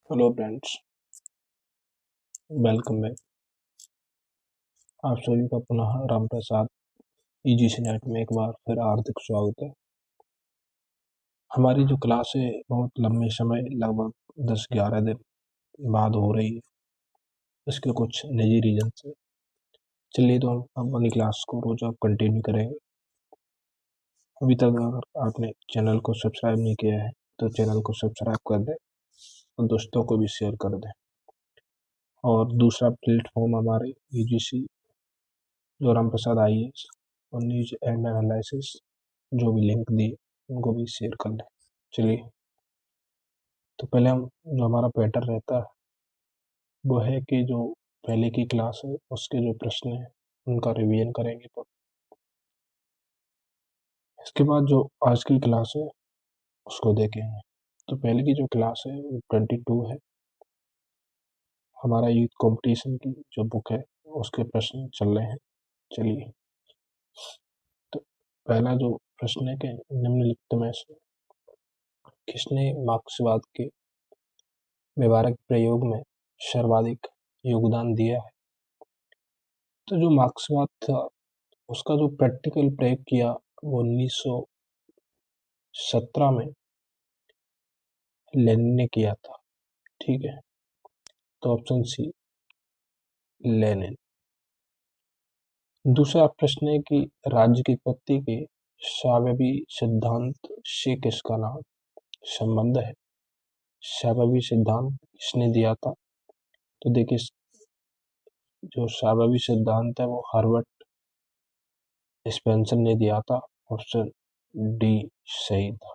Hello friends, welcome back. आप सभी का पुनः राम प्रसाद ईजीसी नेट में एक बार फिर हार्दिक स्वागत है। हमारी जो क्लास है बहुत लंबे समय लगभग 10-11 दिन बाद हो रही है। इसके कुछ निजी रीजन से चलिए तो हम अपनी क्लास को रोज आप कंटिन्यू करेंगे। अभी तक अगर आपने चैनल को सब्सक्राइब नहीं किया है तो चैनल को सब्सक्राइब कर दें और दोस्तों को भी शेयर कर दें। और दूसरा प्लेटफॉर्म हमारे ईजीसी जो राम प्रसाद IAS और न्यूज एंड एनालिसिस जो भी लिंक दिए उनको भी शेयर कर लें। चलिए तो पहले हम जो हमारा पैटर्न रहता है वो है कि जो पहले की क्लास है उसके जो प्रश्न हैं उनका रिवीजन करेंगे। तो इसके बाद जो आज की क्लास है उसको देखेंगे। तो पहले की जो क्लास है वो 22 है, हमारा यूथ कंपटीशन की जो बुक है उसके प्रश्न चल रहे हैं। चलिए तो पहला जो प्रश्न है कि निम्नलिखित में से किसने मार्क्सवाद के व्यवहारिक प्रयोग में सर्वाधिक योगदान दिया है। तो जो मार्क्सवाद था उसका जो प्रैक्टिकल प्रयोग किया वो 1917 में लेनिन ने किया था। ठीक है, तो ऑप्शन सी लेनिन। दूसरा प्रश्न है कि राज्य की उत्पत्ति के सावयवी सिद्धांत से किसका नाम संबंध है। सावयवी सिद्धांत किसने दिया था। तो देखिए जो सावयवी सिद्धांत है वो हर्बर्ट स्पेंसर ने दिया था। ऑप्शन डी सही था।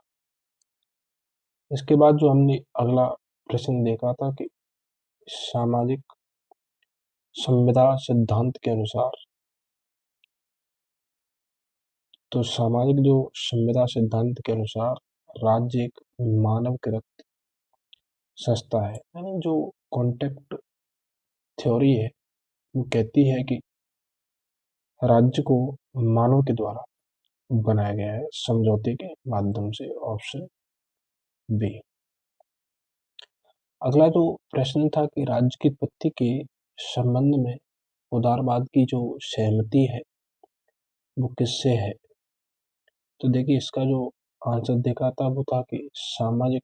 इसके बाद जो हमने अगला प्रश्न देखा था कि सामाजिक संविदा सिद्धांत के अनुसार, तो सामाजिक जो संविदा सिद्धांत के अनुसार राज्य एक मानवकृत संस्था है। यानी जो कॉन्टेक्ट थ्योरी है वो कहती है कि राज्य को मानव के द्वारा बनाया गया है समझौते के माध्यम से। Option B. अगला जो प्रश्न था कि राज्य की उत्पत्ति के संबंध में उदारवाद की जो सहमति है वो किससे है। तो देखिए इसका जो आंसर देखा था वो था कि सामाजिक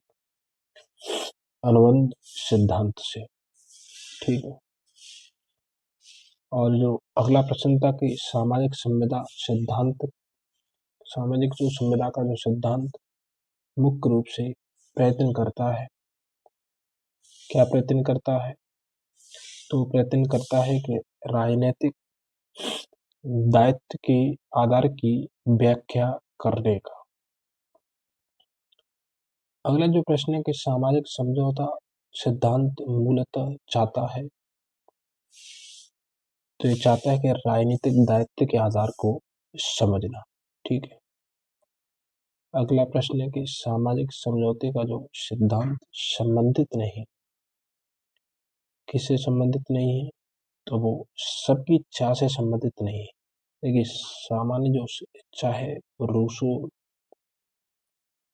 अनुबंध सिद्धांत से। ठीक है, और जो अगला प्रश्न था कि सामाजिक संविदा सिद्धांत, सामाजिक जो संविदा का जो सिद्धांत मुख्य रूप से प्रयत्न करता है, क्या प्रयत्न करता है। तो प्रयत्न करता है कि राजनीतिक दायित्व के आधार की व्याख्या करने का। अगला जो प्रश्न है कि सामाजिक समझौता सिद्धांत मूलतः चाहता है, तो ये चाहता है कि राजनीतिक दायित्व के आधार को समझना। ठीक है, अगला प्रश्न है कि सामाजिक समझौते का जो सिद्धांत संबंधित नहीं, किससे संबंधित नहीं है। तो वो सबकी इच्छा से संबंधित नहीं है। देखिए सामान्य जो इच्छा है वो रूसो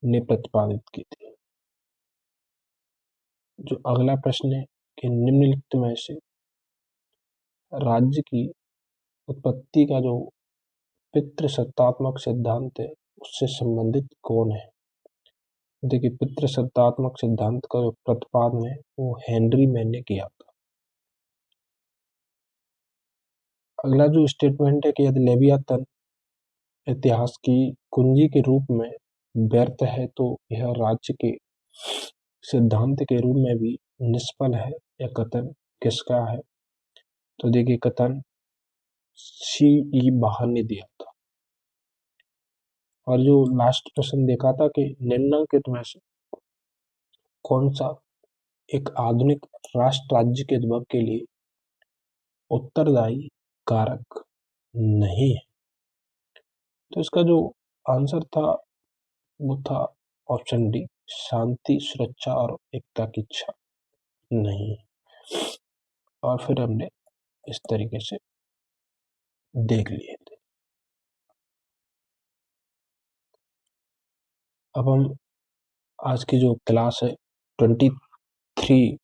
ने प्रतिपादित की थी। जो अगला प्रश्न है कि निम्नलिखित में से राज्य की उत्पत्ति का जो पितृसत्तात्मक सिद्धांत है उससे संबंधित कौन है। देखिए पितृसत्तात्मक सिद्धांत का जो प्रतिपादन है वो हेनरी मैन ने किया था। अगला जो स्टेटमेंट है कि यदि लेवियातन इतिहास की कुंजी के रूप में व्यर्थ है तो यह राज्य के सिद्धांत के रूप में भी निष्फल है। यह कथन किसका है। तो देखिए कथन CE बाहर ने दिया था। और जो लास्ट प्रश्न देखा था कि निम्नलिखित में से कौन सा एक आधुनिक राष्ट्र राज्य के उद्भव के लिए उत्तरदायी कारक नहीं है। तो इसका जो आंसर था वो था ऑप्शन डी, शांति सुरक्षा और एकता की इच्छा नहीं। और फिर हमने इस तरीके से देख लिए थे। अब हम आज की जो क्लास है 23 3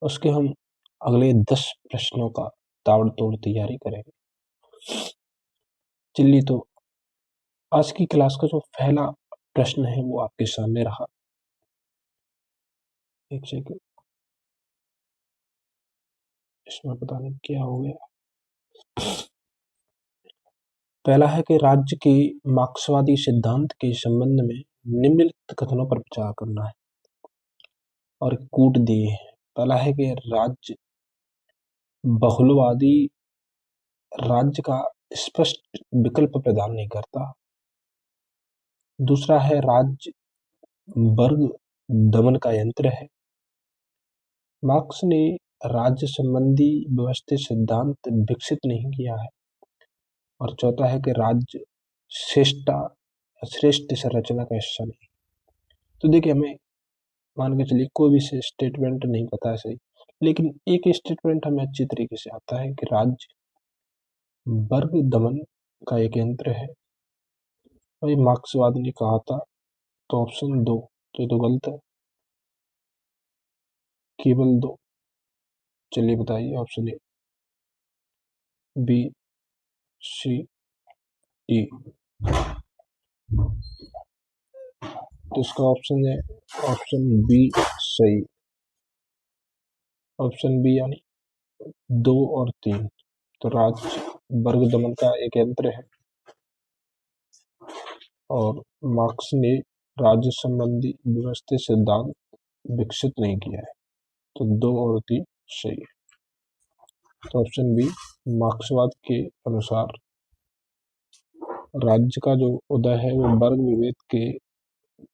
उसके हम अगले 10 प्रश्नों का ताबड़तोड़ तैयारी करेंगे। चलिए तो आज की क्लास का जो पहला प्रश्न है वो आपके सामने रहा। एक सेकंड, इसमें पता नहीं क्या हो गया। पहला है कि राज्य के मार्क्सवादी सिद्धांत के संबंध में निम्नलिखित कथनों पर विचार करना है और कूट दिए हैं। पहला है कि राज्य बहुलवादी राज्य का स्पष्ट विकल्प प्रदान नहीं करता। दूसरा है राज्य वर्ग दमन का यंत्र है। मार्क्स ने राज्य संबंधी व्यवस्थित सिद्धांत विकसित नहीं किया है। और चौथा है कि राज्य श्रेष्ठ संरचना का हिस्सा नहीं। तो देखिए, हमें मान के चलिए कोई भी स्टेटमेंट नहीं पता है सही, लेकिन एक स्टेटमेंट हमें अच्छी तरीके से आता है कि राज्य वर्ग दमन का एक यंत्र है। और ये मार्क्सवाद ने कहा था। तो ऑप्शन 2 तो गलत है, केवल 2। चलिए बताइए, option A, B, C, D. तो इसका ऑप्शन है ऑप्शन बी सही। ऑप्शन बी यानी 2 और 3। तो राज्य वर्ग दमन का एक यंत्र है और मार्क्स ने राज्य संबंधी व्यवस्थित सिद्धांत विकसित नहीं किया है। तो 2 और 3 सही है। तो ऑप्शन बी, मार्क्सवाद के अनुसार राज्य का जो उदय है वो वर्ग विभेद के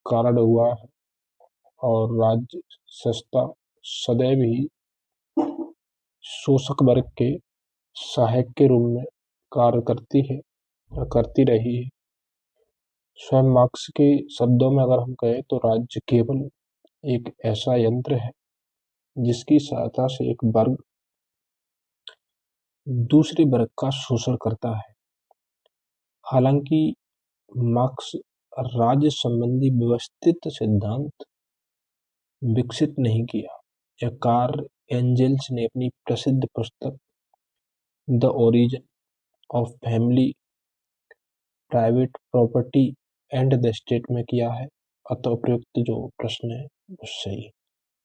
कारण हुआ है और राज्य संस्था सदैव ही शोषक वर्ग के सहायक के रूप में कार्य करती है और करती रही है। स्वयं मार्क्स के शब्दों में अगर हम कहें तो राज्य केवल एक ऐसा यंत्र है जिसकी सहायता से एक वर्ग दूसरे वर्ग का शोषण करता है। हालांकि मार्क्स राज्य संबंधी व्यवस्थित सिद्धांत विकसित नहीं किया। यह कार्य एंजेल्स ने अपनी प्रसिद्ध पुस्तक the origin of family, private property and the state में किया है। अतः उपयुक्त जो प्रश्न है वो सही है।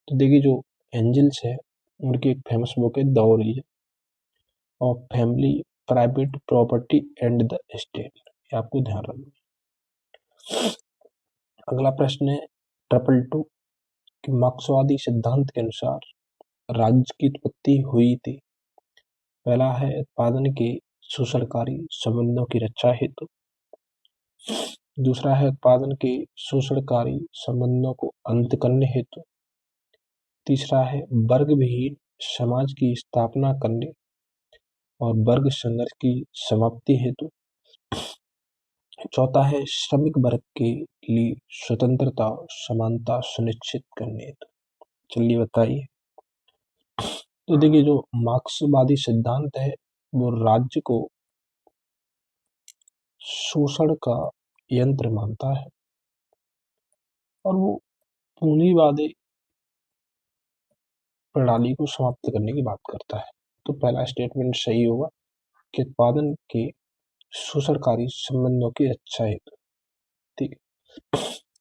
तो देखिए, जो एंजल्स है उनकी एक फेमस बुक है the origin of family, private property and the state. आपको ध्यान रखना। अगला प्रश्न है 222 कि मार्क्सवादी सिद्धांत के अनुसार राज्य की उत्पत्ति हुई थी। पहला है उत्पादन के शोषणकारी संबंधों की रक्षा हेतु। दूसरा है उत्पादन के शोषणकारी संबंधों को अंत करने हेतु। तीसरा है वर्ग विहीन समाज की स्थापना करने और वर्ग संघर्ष की समाप्ति हेतु। चौथा है श्रमिक वर्ग के लिए स्वतंत्रता समानता सुनिश्चित करने हेतु। चलिए बताइए। तो देखिए, जो मार्क्सवादी सिद्धांत है वो राज्य को शोषण का यंत्र मानता है और वो पूंजीवादी प्रणाली को समाप्त करने की बात करता है। तो पहला स्टेटमेंट सही होगा कि उत्पादन के शोषणकारी संबंधों की रक्षा हेतु। ठीक है,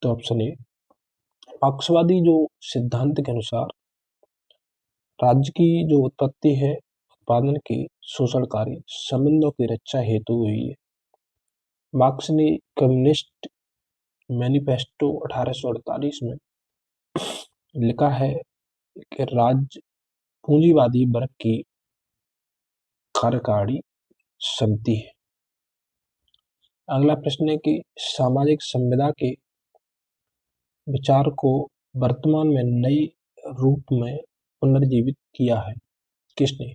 तो ऑप्शन ए, मार्क्सवादी जो सिद्धांत के अनुसार राज्य की जो उत्पत्ति है उत्पादन के शोषणकारी संबंधों की रक्षा हेतु हुई है। मार्क्स ने कम्युनिस्ट मैनिफेस्टो 1848 में लिखा है कि राज्य पूंजीवादी वर्ग की कार्यकारी समिति है। अगला प्रश्न है कि सामाजिक संविदा के विचार को वर्तमान में नए रूप में पुनर्जीवित किया है किसने?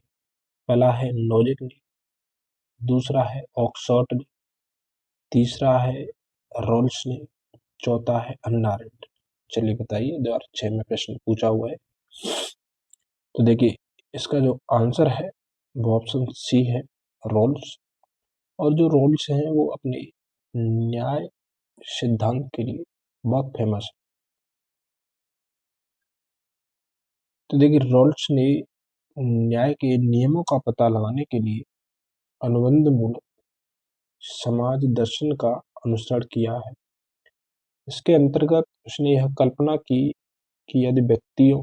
पहला है नोजिक ने, दूसरा है ऑक्सफोर्ड ने, तीसरा है रोल्स ने, चौथा है अन्ना अरेंट। चलिए बताइए, 2006 में प्रश्न पूछा हुआ है। तो देखिए, इसका जो आंसर है वो ऑप्शन सी है, रोल्स। और जो रोल्स हैं वो अपने न्याय सिद्धांत के लिए बहुत फेमस है। तो देखिए, रॉल्स ने न्याय के नियमों का पता लगाने के लिए अनुबंध मूलक समाज दर्शन का अनुसरण किया है। इसके अंतर्गत उसने यह कल्पना की कि यदि व्यक्तियों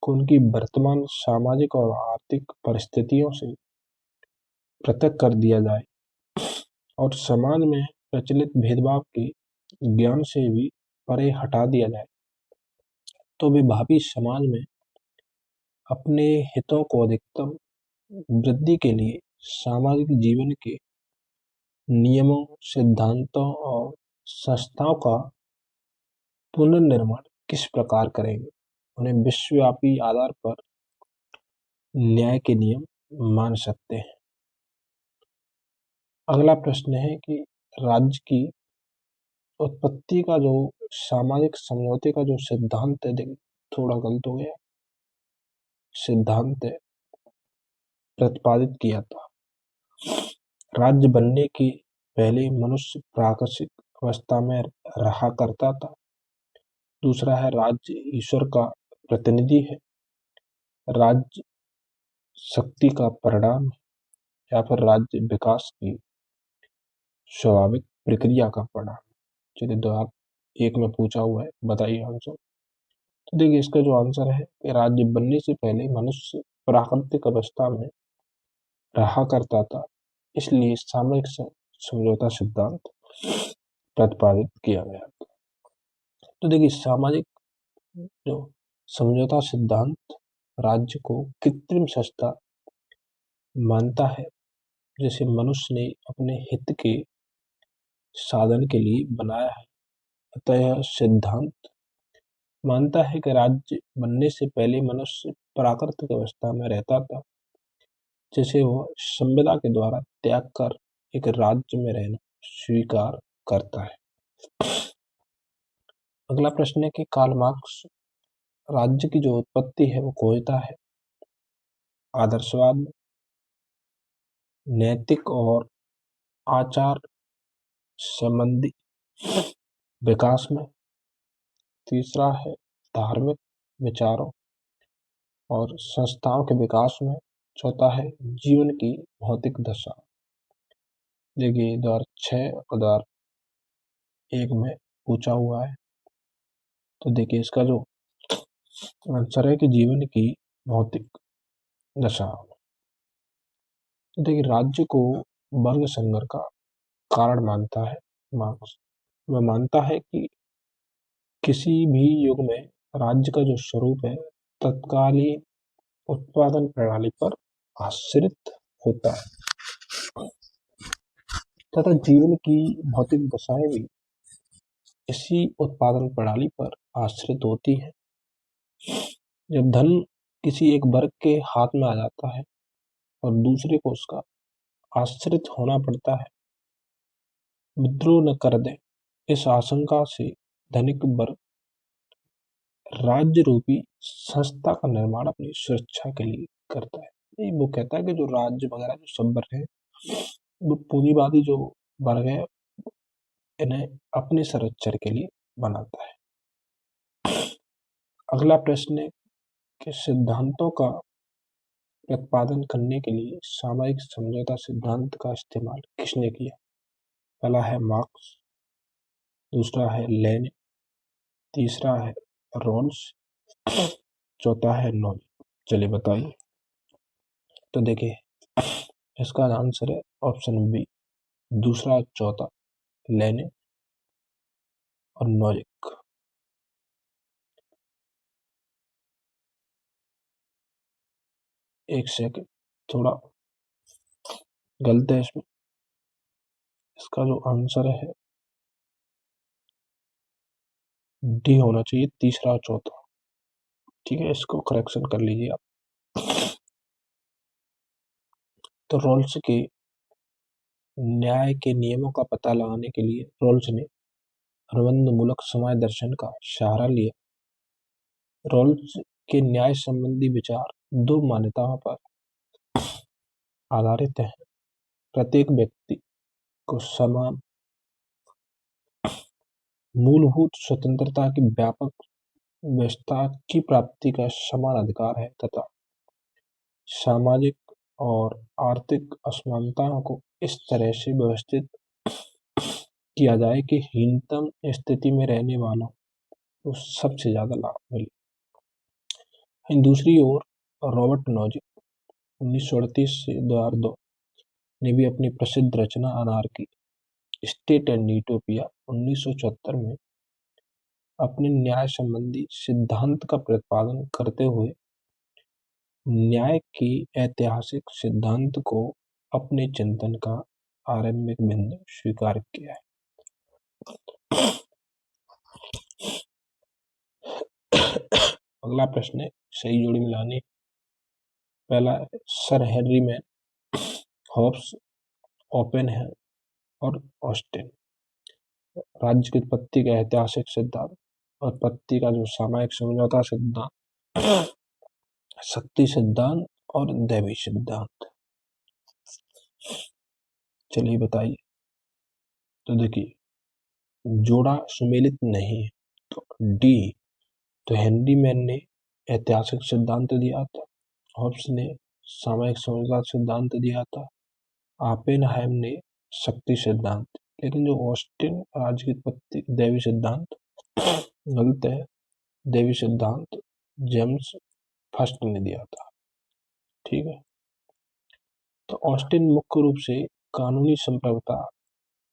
को उनकी वर्तमान सामाजिक और आर्थिक परिस्थितियों से पृथक कर दिया जाए और समाज में प्रचलित भेदभाव के ज्ञान से भी परे हटा दिया जाए, तो वे भावी समाज में अपने हितों को अधिकतम वृद्धि के लिए सामाजिक जीवन के नियमों, सिद्धांतों और संस्थाओं का पुनर्निर्माण किस प्रकार करेंगे। उन्हें विश्वव्यापी आधार पर न्याय के नियम मान सकते हैं। अगला प्रश्न है कि राज्य की उत्पत्ति का जो सामाजिक समझौते का जो सिद्धांत है, देखिए थोड़ा गलत हो गया, सिद्धांत है प्रतिपादित किया था। राज्य बनने के पहले मनुष्य प्राकृतिक अवस्था में रहा करता था। दूसरा है राज्य ईश्वर का प्रतिनिधि है। राज्य शक्ति का परिणाम है, या फिर राज्य विकास की स्वाभाविक प्रक्रिया का परिणाम। चलिए 2001 में पूछा हुआ है, बताइए आंसर। तो देखिए, इसका जो आंसर है कि राज्य बनने से पहले मनुष्य प्राकृतिक अवस्था में रहा करता था, इसलिए सामयिक समझौता सिद्धांत प्रतिपादित किया गया। तो देखिए, सामाजिक जो समझौता सिद्धांत राज्य को कृत्रिम सत्ता मानता है, जैसे मनुष्य ने अपने हित के साधन के लिए बनाया है। अतः यह सिद्धांत मानता है कि राज्य बनने से पहले मनुष्य प्राकृतिक अवस्था में रहता था, जिसे वह संविदा के द्वारा त्याग कर एक राज्य में रहना स्वीकार करता है। अगला प्रश्न है कि कार्ल मार्क्स राज्य की जो उत्पत्ति है वो खोजता है आदर्शवाद में, नैतिक और आचार संबंधी विकास में, तीसरा है धार्मिक विचारों और संस्थाओं के विकास में, चौथा है जीवन की भौतिक दशा। देखिए 2006 और 2001 में पूछा हुआ है। तो देखिए, इसका जो आंसर है कि जीवन की भौतिक दशा। तो देखिए, राज्य को वर्ग संघर्ष का कारण मानता है मार्क्स। वह मानता है कि किसी भी युग में राज्य का जो स्वरूप है तत्कालीन उत्पादन प्रणाली पर आश्रित होता है, तथा जीवन की भौतिक दशाएं भी इसी उत्पादन प्रणाली पर आश्रित होती है। जब धन किसी एक वर्ग के हाथ में आ जाता है और दूसरे को उसका आश्रित होना पड़ता है, विद्रोह न कर दे, इस आशंका से धनिक वर्ग राज्य रूपी संस्था का निर्माण अपनी सुरक्षा के लिए करता है। वो कहता है कि जो राज्य वगैरह जो सब वर्ग है, वो पूंजीवादी जो वर्ग है, इन्हें अपने संरक्षण के लिए बनाता है। अगला प्रश्न है कि सिद्धांतों का प्रतिपादन करने के लिए सामाजिक समझौता सिद्धांत का इस्तेमाल किसने किया। पहला है मार्क्स, दूसरा है लेनिन, तीसरा है रॉल्स, चौथा है नॉन। चलिए बताइए। तो देखिए, इसका आंसर है ऑप्शन बी, दूसरा चौथा, लेनिन और नोजिक। एक सेकंड, थोड़ा गलत है इसमें। इसका जो आंसर है डी होना चाहिए, तीसरा और चौथा। ठीक है, इसको करेक्शन कर लीजिए आप। तो रॉल्स के न्याय के नियमों का पता लगाने के लिए रॉल्स ने अनुबंध मूलक समाज दर्शन का सहारा लिया। रॉल्स के न्याय संबंधी विचार दो मान्यताओं पर आधारित है। प्रत्येक व्यक्ति को समान मूलभूत स्वतंत्रता की व्यापक व्यवस्था की प्राप्ति का समान अधिकार है तथा सामाजिक और आर्थिक असमानताओं को इस तरह से व्यवस्थित किया जाए कि हीनतम स्थिति में रहने वालों को सबसे ज्यादा लाभ मिले। दूसरी ओर रॉबर्ट नोजिक 1938 से 2002 ने भी अपनी प्रसिद्ध रचना अनार्की स्टेट एंड यूटोपिया 1974 में अपने न्याय संबंधी सिद्धांत का प्रतिपादन करते हुए न्याय के ऐतिहासिक सिद्धांत को अपने चिंतन का आरंभिक बिंदु स्वीकार किया है। अगला प्रश्न है सही जोड़ी मिलानी। पहला sir Henry Maine, Hobbes, Oppenheim और ऑस्टिन। राज्य की उत्पत्ति का ऐतिहासिक सिद्धांत और उत्पत्ति का जो सामायिक समझौता सिद्धांत, शक्ति सिद्धांत और दैवी सिद्धांत। चलिए बताइए। तो देखिए जोड़ा सुमेलित नहीं है तो डी। तो हेनरी मैन ने ऐतिहासिक सिद्धांत दिया था, हॉब्स ने सामायिक समझौता सिद्धांत दिया था, ओपेनहाइम ने शक्ति सिद्धांत। लेकिन जो ऑस्टिन राज्य की उत्पत्ति दैवी सिद्धांत गलत है। दैवी सिद्धांत जेम्स फर्स्ट ने दिया था। ठीक है। तो ऑस्टिन मुख्य रूप से कानूनी संप्रभुता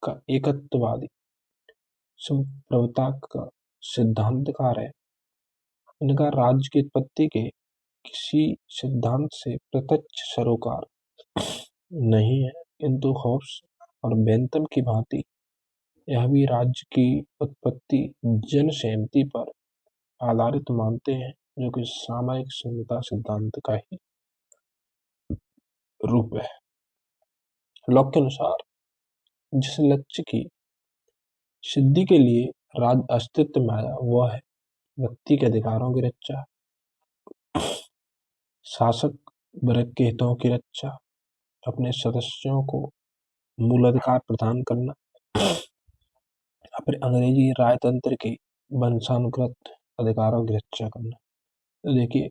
का एकत्ववादी संप्रभुता का सिद्धांतकार है। इनका राज्य की उत्पत्ति के किसी सिद्धांत से प्रत्यक्ष सरोकार नहीं है, किंतु हॉब्स और बेंथम की भांति यह भी राज्य की उत्पत्ति जन सहमति पर आधारित मानते हैं, जो कि सामायिक समता सिद्धांत का ही रूप है। लॉक के अनुसार जिस लक्ष्य की सिद्धि के लिए राज्य अस्तित्व में आया वह है व्यक्ति के अधिकारों की रक्षा, शासक वर्ग के हितों की रक्षा, अपने सदस्यों को मूल अधिकार प्रदान करना, अपने अंग्रेजी राजतंत्र के वंशानुगत अधिकारों की रक्षा करना। तो देखिए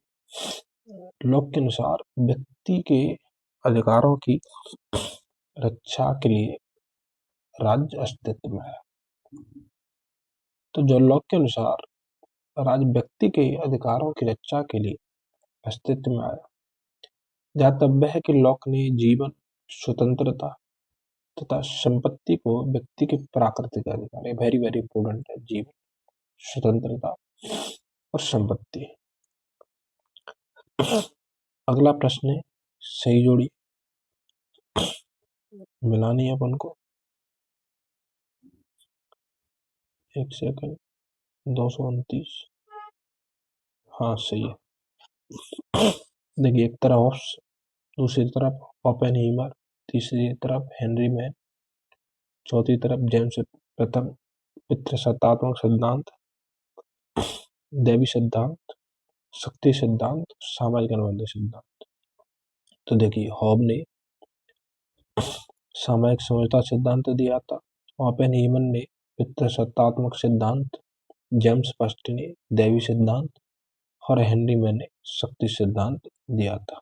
लॉक के अनुसार व्यक्ति के अधिकारों की रक्षा के लिए राज्य अस्तित्व में आया। तो जो लॉक के अनुसार राज्य व्यक्ति के अधिकारों की रक्षा के लिए अस्तित्व में आया। ध्यातव्य है कि लॉक ने जीवन, स्वतंत्रता तथा संपत्ति को व्यक्ति के प्राकृतिक अधिकार, वेरी वेरी इंपोर्टेंट है, जीवन, स्वतंत्रता और संपत्ति। अगला प्रश्न है सही जोड़ी मिलानी है अपन को। एक सेकंड, 229। हाँ सही है। देखिए एक तरफ हॉब्स, दूसरी तरफ ओपेनहीमर, तीसरी तरफ हेनरी मैन, चौथी तरफ जेम्स प्रथम पितृसत्तात्मक सिद्धांत, दैवी सिद्धांत, शक्ति सिद्धांत, सामाजिक अनुबंध सिद्धांत। तो देखिए हॉब ने सामायिक समझौता सिद्धांत दिया था, ओपेनहीमर ने पितृसत्तात्मक सिद्धांत, जेम्स फर्स्ट ने दैवी सिद्धांत और हेनरी मैन ने शक्ति सिद्धांत दिया था।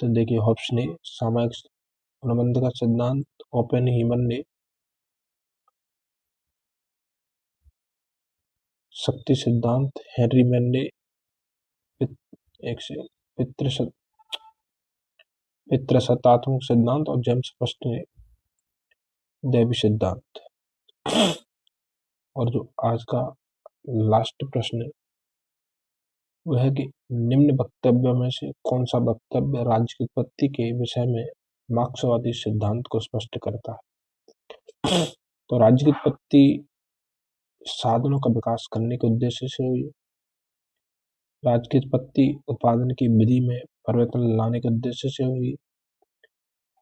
तो देखिए हॉब्स ने सामायिक अनुबंध का सिद्धांत, ओपेनहीमर ने शक्ति सिद्धांत, हेनरी मैन ने पितृसत्तात्मक सिद्धांत और जेम्स फर्स्ट ने दैवी सिद्धांत। और जो आज का लास्ट प्रश्न है वह है कि निम्न वक्तव्य में से कौन सा वक्तव्य राज्य की उत्पत्ति के विषय में मार्क्सवादी सिद्धांत को स्पष्ट करता है। तो राज्य की उत्पत्ति साधनों का विकास करने के उद्देश्य से हुई। राज्य की उत्पत्ति उत्पादन की विधि में परिवर्तन लाने के उद्देश्य से हुई।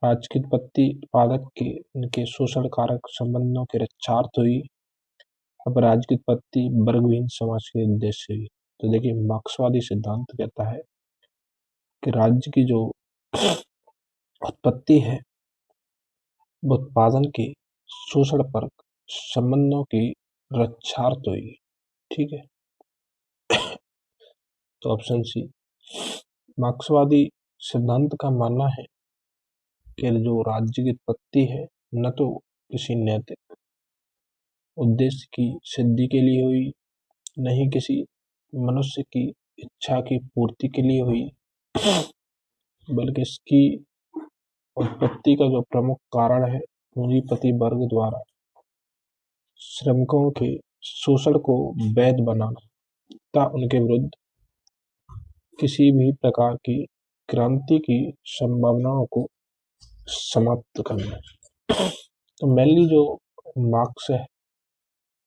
राज्य की उत्पत्ति उत्पादक के इनके शोषण कारक संबंधों के रक्षार्थ हुई। अब राज्य की उत्पत्ति वर्गहीन समाज के उद्देश्य से हुई। तो देखिए मार्क्सवादी सिद्धांत कहता है कि राज्य की जो उत्पत्ति है वो उत्पादन के शोषण पर संबंधों की रक्षार्थ हुई। ठीक है। तो ऑप्शन सी। मार्क्सवादी सिद्धांत का मानना है कि जो राज्य की उत्पत्ति है न तो किसी नैतिक उद्देश्य की सिद्धि के लिए हुई, न ही किसी मनुष्य की इच्छा की पूर्ति के लिए हुई, बल्कि इसकी उत्पत्ति का जो प्रमुख कारण है पूंजीपति वर्ग द्वारा श्रमिकों के शोषण को वैध बनाना तथा उनके विरुद्ध किसी भी प्रकार की क्रांति की संभावनाओं को समाप्त करना। तो मेनली जो मार्क्स है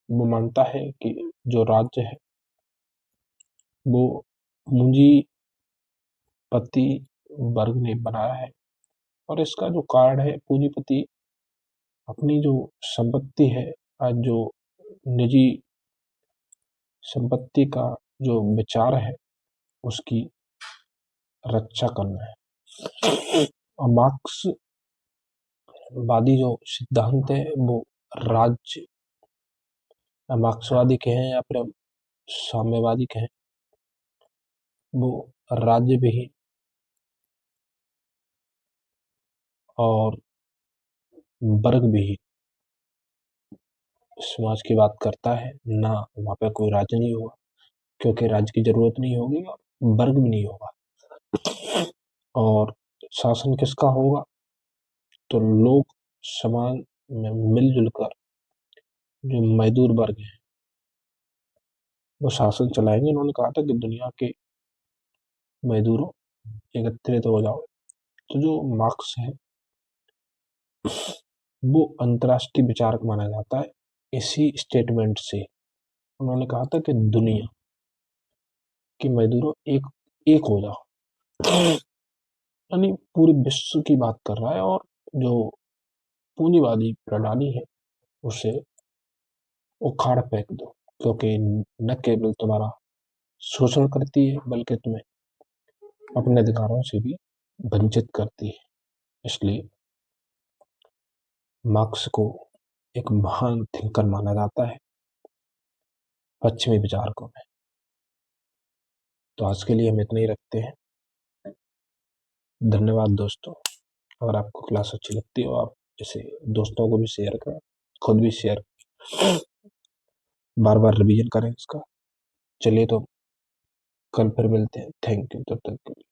वो मानता है कि जो राज्य है वो पूंजीपति वर्ग ने बनाया है, और इसका जो कारण है पूंजीपति अपनी जो संपत्ति है, आज जो निजी संपत्ति का जो विचार है उसकी रक्षा करना है। और मार्क्सवादी जो सिद्धांत है वो राज्य, मार्क्सवादी कहें या फिर साम्यवादी कहें, वो राज्य विहीन और वर्ग विहीन समाज की बात करता है ना। वहां पे कोई राज्य नहीं होगा क्योंकि राज्य की जरूरत नहीं होगी, और वर्ग भी नहीं होगा। और शासन किसका होगा? तो लोग समाज में मिलजुल कर जो मजदूर वर्ग है वो शासन चलाएंगे। उन्होंने कहा था कि दुनिया के मजदूरों एकत्रित हो जाओ। तो जो मार्क्स है वो अंतर्राष्ट्रीय विचारक माना जाता है। इसी स्टेटमेंट से उन्होंने कहा था कि दुनिया के मजदूरों एक हो जाओ, यानी पूरे विश्व की बात कर रहा है। और जो पूंजीवादी प्रणाली है उसे उखाड़ फेंक दो, क्योंकि न केवल तुम्हारा शोषण करती है बल्कि तुम्हें अपने अधिकारों से भी वंचित करती है। इसलिए मार्क्स को एक महान थिंकर माना जाता है पश्चिमी विचारकों में। तो आज के लिए हम इतना ही रखते हैं। धन्यवाद दोस्तों। अगर आपको क्लास अच्छी लगती हो आप इसे दोस्तों को भी शेयर करें, खुद भी शेयर, बार बार रिवीजन करें इसका। चलिए तो कल फिर मिलते हैं। थैंक यू तब तक के लिए।